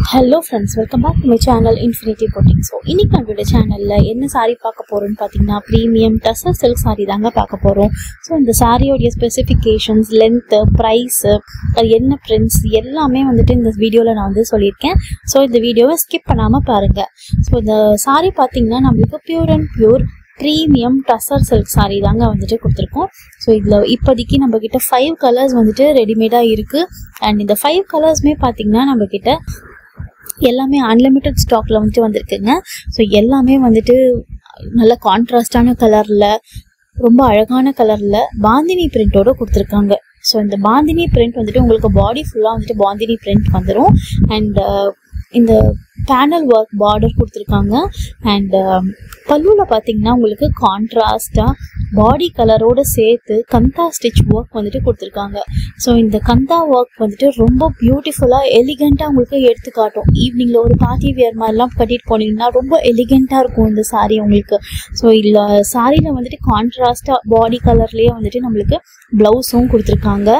Hello friends, welcome back to my channel Infinity Boutique. So இன்னைக்கு நம்மளோட சேனல்ல என்ன saree பார்க்க போறோம்னு பாத்தீங்கன்னா பிரீமியம் டசர் silk saree தாங்க பார்க்க போறோம். ஸோ இந்த சாரியோட ஸ்பெசிஃபிகேஷன்ஸ், லென்த், பிரைஸ், அது என்ன பிரிண்ட்ஸ் எல்லாமே வந்துட்டு இந்த வீடியோல நான் வந்து சொல்லியிருக்கேன். ஸோ இந்த வீடியோவை ஸ்கிப் பண்ணாம பாருங்க. ஸோ இந்த saree பாத்தீங்கன்னா நம்மளுக்கு pure and pure premium tussar silk sari தாங்க வந்துட்டு கொடுத்துருக்கோம். ஸோ இதில் இப்போதைக்கு நம்மக்கிட்ட 5 கலர்ஸ் வந்துட்டு ரெடிமேடாக இருக்குது. அண்ட் இந்த 5 கலர்ஸுமே பார்த்தீங்கன்னா நம்மக்கிட்ட எல்லாமே அன்லிமிட்டெட் ஸ்டாக்ல வந்துட்டு வந்திருக்குங்க. ஸோ எல்லாமே வந்துட்டு நல்ல கான்ட்ராஸ்டான கலரில், ரொம்ப அழகான கலரில் பாந்தினி பிரிண்டோட கொடுத்துருக்காங்க. ஸோ இந்த பாந்தினி பிரிண்ட் வந்துட்டு உங்களுக்கு பாடி ஃபுல்லாக வந்துட்டு பாந்தினி பிரிண்ட் வந்துடும். அண்ட் இந்த பேனல் ஒர்க் பார்டர் கொடுத்துருக்காங்க. அண்ட் பல்லுவில் பார்த்தீங்கன்னா உங்களுக்கு கான்ட்ராஸ்டாக பாடி கலரோடு சேர்த்து கந்தா ஸ்டிச் ஒர்க் வந்துட்டு கொடுத்துருக்காங்க. ஸோ இந்த கந்தா ஒர்க் வந்துட்டு ரொம்ப பியூட்டிஃபுல்லாக எலிகெண்ட்டாக உங்களுக்கு எடுத்து காட்டும். ஈவினிங்கில் ஒரு பார்ட்டி வியர் மாதிரிலாம் கட்டிட்டு போனீங்கன்னா ரொம்ப எலிகெண்ட்டாக இருக்கும் இந்த சாரீ உங்களுக்கு. ஸோ இதில் சாரியில் வந்துட்டு கான்ட்ராஸ்டாக பாடி கலர்லேயே வந்துட்டு நம்மளுக்கு ப்ளவுஸும் கொடுத்துருக்காங்க.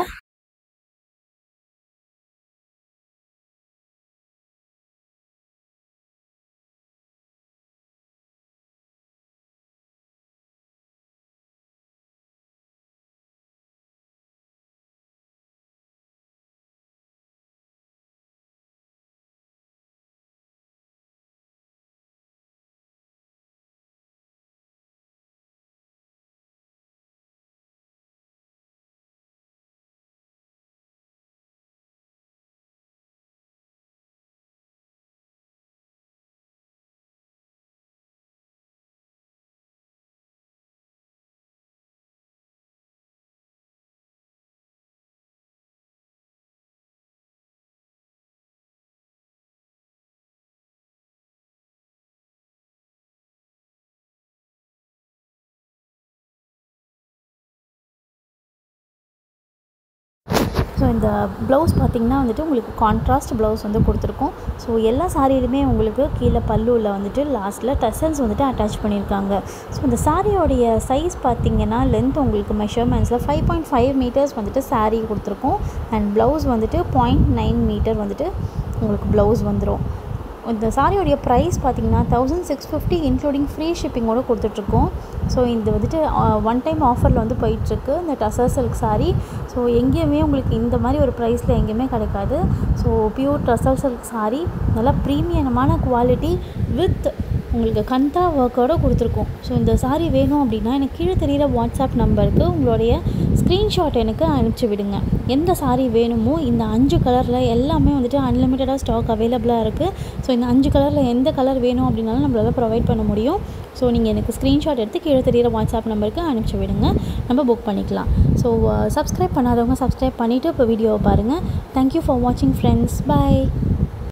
ஸோ இந்த ப்ளவுஸ் பார்த்திங்கன்னா வந்துட்டு உங்களுக்கு கான்ட்ராஸ்ட் ப்ளவுஸ் வந்து கொடுத்துருக்கோம். ஸோ எல்லா சாரியிலுமே உங்களுக்கு கீழே பல்லுவில் வந்துட்டு லாஸ்ட்டில் டசல்ஸ் வந்துட்டு அட்டாச் பண்ணியிருக்காங்க. ஸோ இந்த சாரியோடைய சைஸ் பார்த்திங்கன்னா லென்த் உங்களுக்கு மெஷர்மெண்ட்ஸில் 5.5 மீட்டர்ஸ் வந்துட்டு சாரீ கொடுத்துருக்கோம். அண்ட் ப்ளவுஸ் வந்துட்டு 0.9 மீட்டர் வந்துட்டு உங்களுக்கு ப்ளவுஸ் வந்துடும். இந்த சாரியோடைய ப்ரைஸ் பார்த்திங்கன்னா 1650 இன்க்ளூடிங் ஃப்ரீ ஷிப்பிங்கோடு கொடுத்துட்ருக்கோம். ஸோ இது வந்துட்டு ஒன் டைம் ஆஃபரில் வந்து போயிட்டுருக்கு இந்த டசர் சில்க் சாரீ. ஸோ எங்கேயுமே உங்களுக்கு இந்த மாதிரி ஒரு ப்ரைஸில் எங்கேயுமே கிடைக்காது. So pure tussar silk sari நல்லா ப்ரீமியமான குவாலிட்டி வித் உங்களுக்கு கந்தா ஒர்க்கோடு கொடுத்துருக்கோம். ஸோ இந்த சாரீ வேணும் அப்படின்னா எனக்கு கீழே தெரிகிற வாட்ஸ்அப் நம்பருக்கு உங்களுடைய ஸ்க்ரீன்ஷாட் எனக்கு அனுப்பிச்சி விடுங்க. எந்த சாரீ வேணுமோ இந்த 5 கலரில் எல்லாமே வந்துட்டு அன்லிமிட்டடாக ஸ்டாக் அவைலபிளாக இருக்குது. ஸோ இந்த 5 கலரில் எந்த கலர் வேணும் அப்படின்னாலும் நம்மளால் ப்ரொவைட் பண்ண முடியும். ஸோ நீங்கள் எனக்கு ஸ்க்ரீன்ஷாட் எடுத்து கீழே தெரிகிற வாட்ஸ்அப் நம்பருக்கு அனுப்பிச்சி விடுங்க, நம்ம புக் பண்ணிக்கலாம். ஸோ சப்ஸ்கிரைப் பண்ணாதவங்க சப்ஸ்கிரைப் பண்ணிவிட்டு இப்போ வீடியோவை பாருங்கள். தேங்க்யூ ஃபார் வாட்சிங் ஃப்ரெண்ட்ஸ். பாய்.